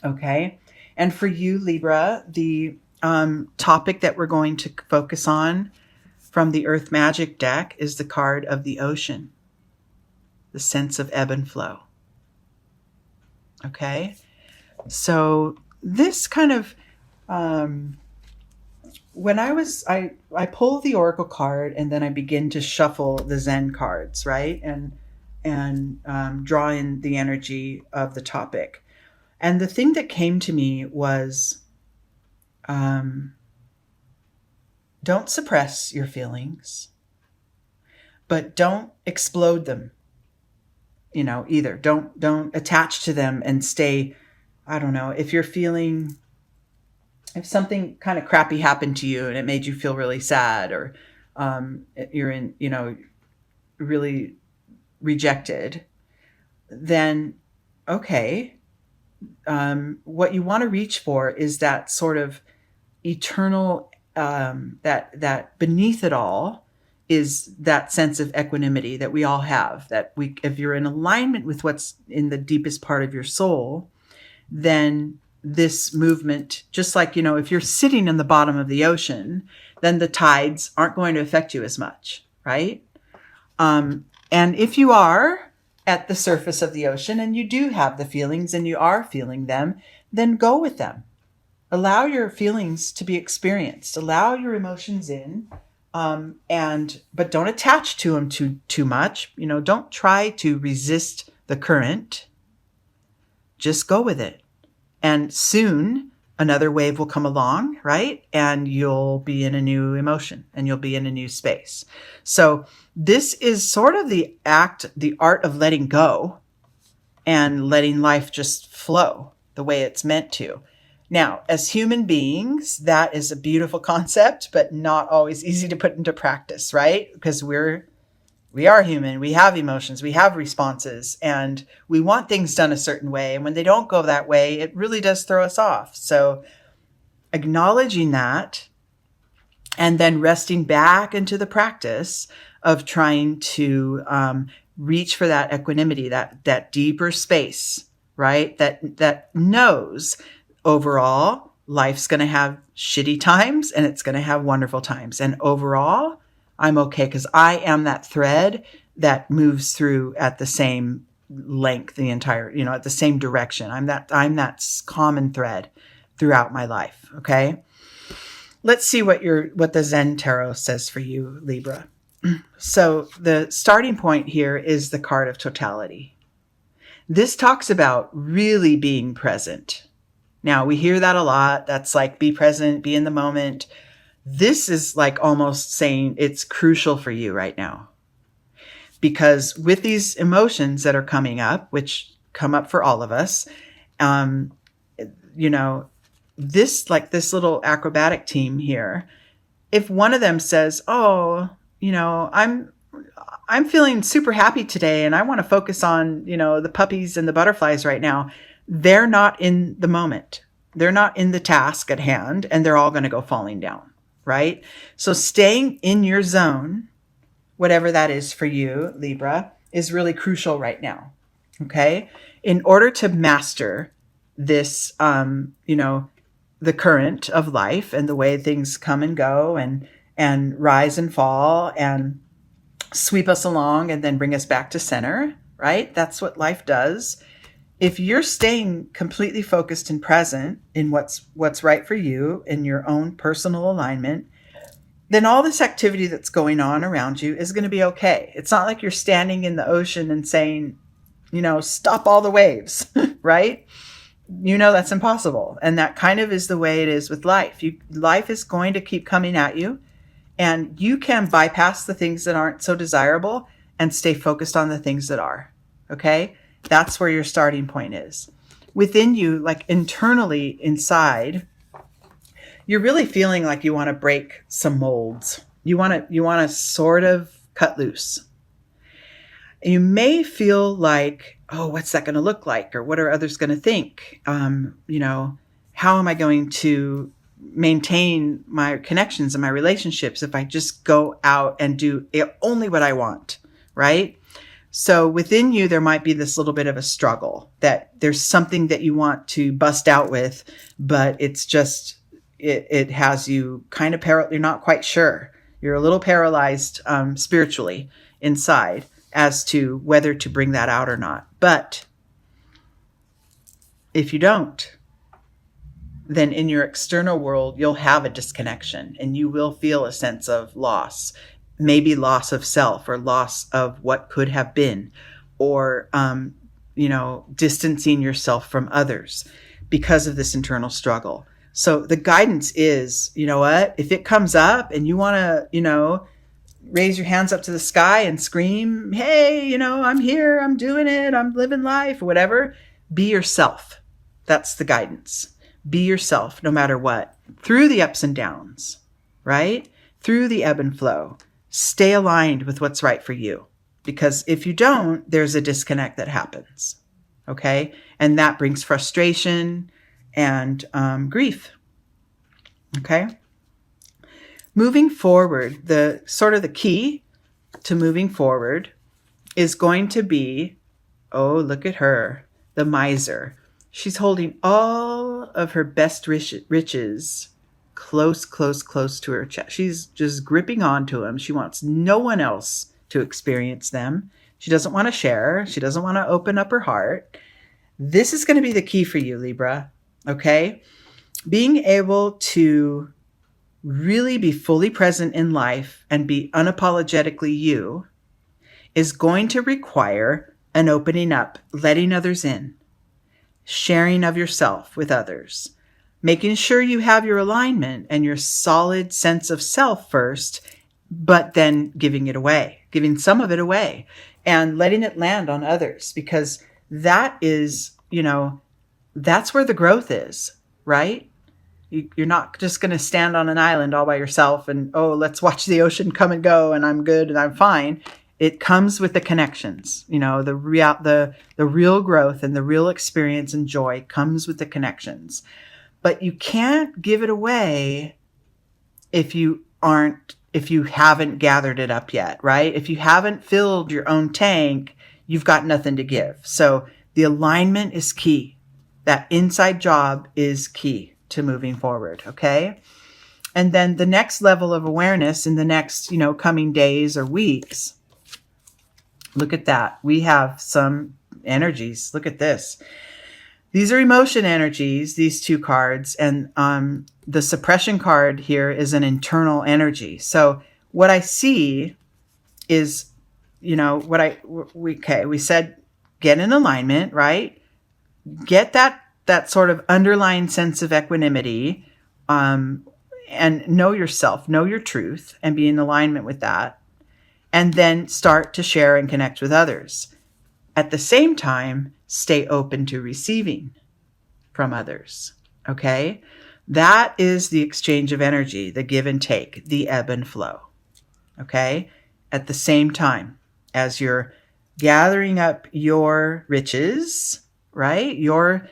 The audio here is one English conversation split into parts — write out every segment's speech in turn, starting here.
Okay. And for you, Libra, the topic that we're going to focus on from the Earth Magic deck is the card of the ocean, the sense of ebb and flow. Okay. So this kind of, when I pull the Oracle card and then I begin to shuffle the Zen cards, right? And draw in the energy of the topic. And the thing that came to me was, don't suppress your feelings, but don't explode them, either. Don't attach to them and stay, I don't know, if something kind of crappy happened to you and it made you feel really sad, or you're in, really rejected, then okay. What you want to reach for is that sort of eternal, that beneath it all is that sense of equanimity that we all have, if you're in alignment with what's in the deepest part of your soul, then this movement, just like, if you're sitting in the bottom of the ocean, then the tides aren't going to affect you as much, right? And if you are at the surface of the ocean and you do have the feelings and you are feeling them, then go with them. Allow your feelings to be experienced. Allow your emotions in, but don't attach to them too much. Don't try to resist the current. Just go with it. And soon another wave will come along, right? And you'll be in a new emotion and you'll be in a new space. So this is sort of the art of letting go and letting life just flow the way it's meant to. Now, as human beings, that is a beautiful concept, but not always easy to put into practice, right? Because we are human, we have emotions, we have responses, and we want things done a certain way. And when they don't go that way, it really does throw us off. So acknowledging that and then resting back into the practice of trying to reach for that equanimity, that deeper space, right? That knows overall life's going to have shitty times and it's going to have wonderful times. And overall, I'm okay because I am that thread that moves through at the same length, the entire, at the same direction. I'm that common thread throughout my life. Okay. Let's see what the Zen Tarot says for you, Libra. So the starting point here is the card of totality. This talks about really being present. Now we hear that a lot. That's like, be present, be in the moment. This is like almost saying it's crucial for you right now, because with these emotions that are coming up, which come up for all of us, this little acrobatic team here, if one of them says, oh, I'm feeling super happy today and I want to focus on, the puppies and the butterflies right now, they're not in the moment. They're not in the task at hand, and they're all going to go falling down. Right? So staying in your zone, whatever that is for you, Libra, is really crucial right now. Okay. In order to master this, the current of life and the way things come and go and rise and fall and sweep us along and then bring us back to center, right? That's what life does. If you're staying completely focused and present in what's right for you in your own personal alignment, then all this activity that's going on around you is going to be okay. It's not like you're standing in the ocean and saying, stop all the waves, right? That's impossible. And that kind of is the way it is with life. Life is going to keep coming at you, and you can bypass the things that aren't so desirable and stay focused on the things that are. Okay? That's where your starting point is. Within you, like internally inside, you're really feeling like you want to break some molds. You want to sort of cut loose. You may feel like, oh, what's that going to look like? Or what are others going to think? How am I going to maintain my connections and my relationships if I just go out and do only what I want, right? So within you, there might be this little bit of a struggle, that there's something that you want to bust out with, but it's just, it has you kind of, you're not quite sure. You're a little paralyzed spiritually inside as to whether to bring that out or not. But if you don't, then in your external world, you'll have a disconnection and you will feel a sense of loss, maybe loss of self or loss of what could have been, or, distancing yourself from others because of this internal struggle. So the guidance is, you know what, if it comes up and you want to, raise your hands up to the sky and scream, hey, I'm here, I'm doing it, I'm living life, or whatever, be yourself. That's the guidance. Be yourself no matter what, through the ups and downs, right? Through the ebb and flow. Stay aligned with what's right for you. Because if you don't, there's a disconnect that happens. Okay? And that brings frustration and grief. Okay? Moving forward, the key to moving forward is going to be, oh, look at her, the miser. She's holding all of her best riches close to her chest. She's just gripping onto them. She wants no one else to experience them. She doesn't want to share. She doesn't want to open up her heart. This is going to be the key for you, Libra. Okay? Being able to really be fully present in life and be unapologetically you is going to require an opening up, letting others in, sharing of yourself with others, making sure you have your alignment and your solid sense of self first, but then giving it away, giving some of it away and letting it land on others, because that is, that's where the growth is, right? You're not just going to stand on an island all by yourself and, oh, let's watch the ocean come and go and I'm good and I'm fine. It comes with the connections, the real growth and the real experience and joy comes with the connections. But you can't give it away if you haven't gathered it up yet, right? If you haven't filled your own tank, you've got nothing to give. So the alignment is key. That inside job is key to moving forward, okay? And then the next level of awareness in the next, coming days or weeks, look at that. We have some energies. Look at this. These are emotion energies, these two cards. And the suppression card here is an internal energy. So what I see is, we said get in alignment, right? Get that sort of underlying sense of equanimity, and know yourself, know your truth, and be in alignment with that. And then start to share and connect with others. At the same time, stay open to receiving from others. Okay? That is the exchange of energy, the give and take, the ebb and flow. Okay? At the same time as you're gathering up your riches, right? Your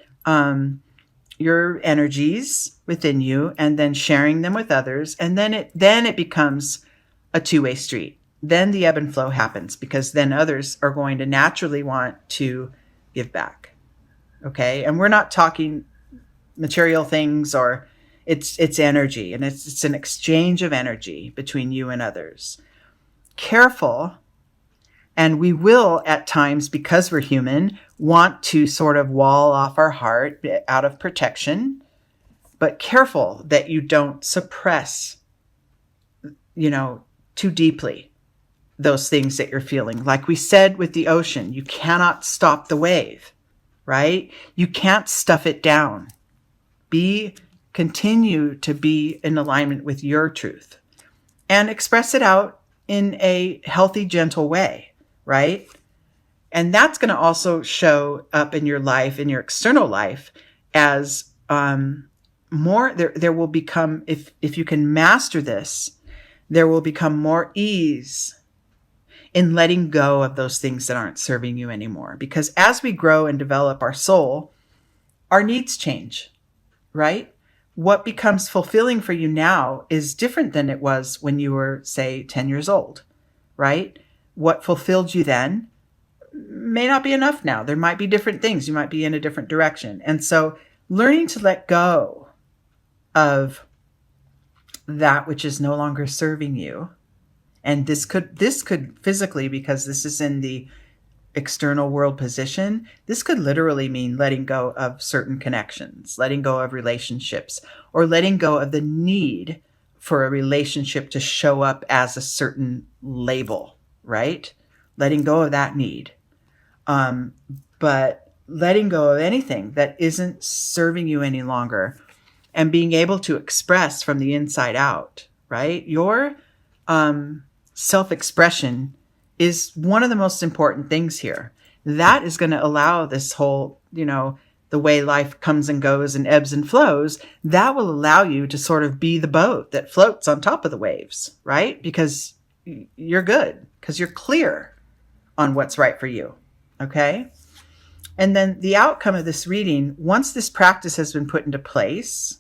energies within you, and then sharing them with others. And then it becomes a two-way street. Then the ebb and flow happens, because then others are going to naturally want to give back. Okay? And we're not talking material things, or it's energy, and it's an exchange of energy between you and others. Careful, and we will at times, because we're human, want to sort of wall off our heart out of protection, but careful that you don't suppress, too deeply those things that you're feeling. Like we said with the ocean, you cannot stop the wave, right? You can't stuff it down. Continue to be in alignment with your truth and express it out in a healthy, gentle way, right? And that's going to also show up in your life, in your external life, as more, there will become, if you can master this, there will become more ease in letting go of those things that aren't serving you anymore. Because as we grow and develop our soul, our needs change, right? What becomes fulfilling for you now is different than it was when you were, say, 10 years old, right? What fulfilled you then may not be enough now. There might be different things. You might be in a different direction. And so learning to let go of that which is no longer serving you. And this could physically, because this is in the external world position, this could literally mean letting go of certain connections, letting go of relationships, or letting go of the need for a relationship to show up as a certain label, right? Letting go of that need. But letting go of anything that isn't serving you any longer, and being able to express from the inside out, right? Your self-expression is one of the most important things here. That is going to allow this whole, the way life comes and goes and ebbs and flows, that will allow you to sort of be the boat that floats on top of the waves, right? Because you're good, because you're clear on what's right for you, okay? And then the outcome of this reading, once this practice has been put into place,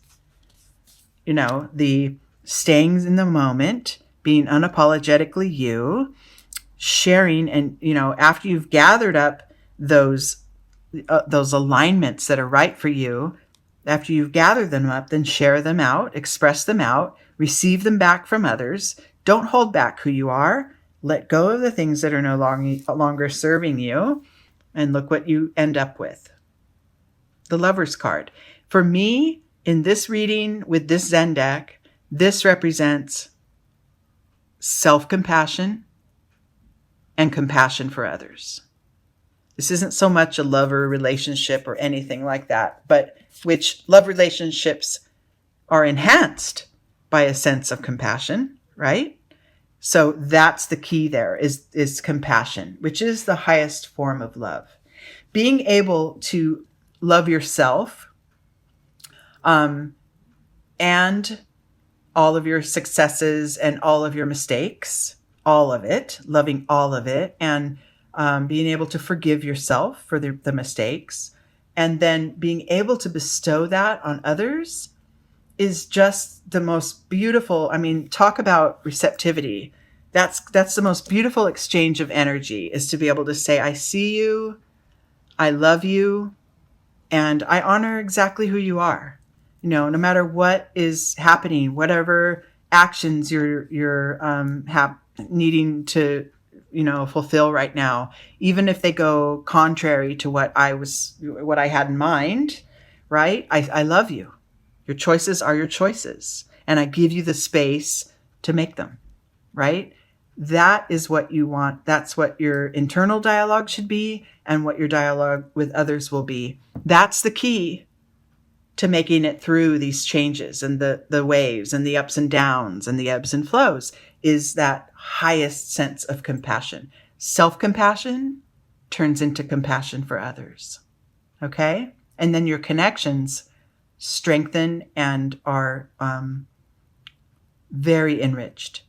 the staying in the moment, being unapologetically you, sharing, and, after you've gathered up those alignments that are right for you, after you've gathered them up, then share them out, express them out, receive them back from others. Don't hold back who you are. Let go of the things that are no longer serving you, and look what you end up with. The Lover's card. For me, in this reading with this Zen deck, this represents self-compassion and compassion for others. This isn't so much a lover relationship or anything like that, but which love relationships are enhanced by a sense of compassion, right? So that's the key there is compassion, which is the highest form of love. Being able to love yourself, and all of your successes and all of your mistakes, all of it, loving all of it, and being able to forgive yourself for the mistakes, and then being able to bestow that on others is just the most beautiful. I mean, talk about receptivity. That's the most beautiful exchange of energy, is to be able to say, I see you, I love you, and I honor exactly who you are. No matter what is happening, whatever actions you're needing to, fulfill right now, even if they go contrary to what I had in mind, right? I love you. Your choices are your choices, and I give you the space to make them, right? That is what you want. That's what your internal dialogue should be, and what your dialogue with others will be. That's the key to making it through these changes and the waves and the ups and downs and the ebbs and flows, is that highest sense of compassion. Self-compassion turns into compassion for others. Okay? And then your connections strengthen and are very enriched.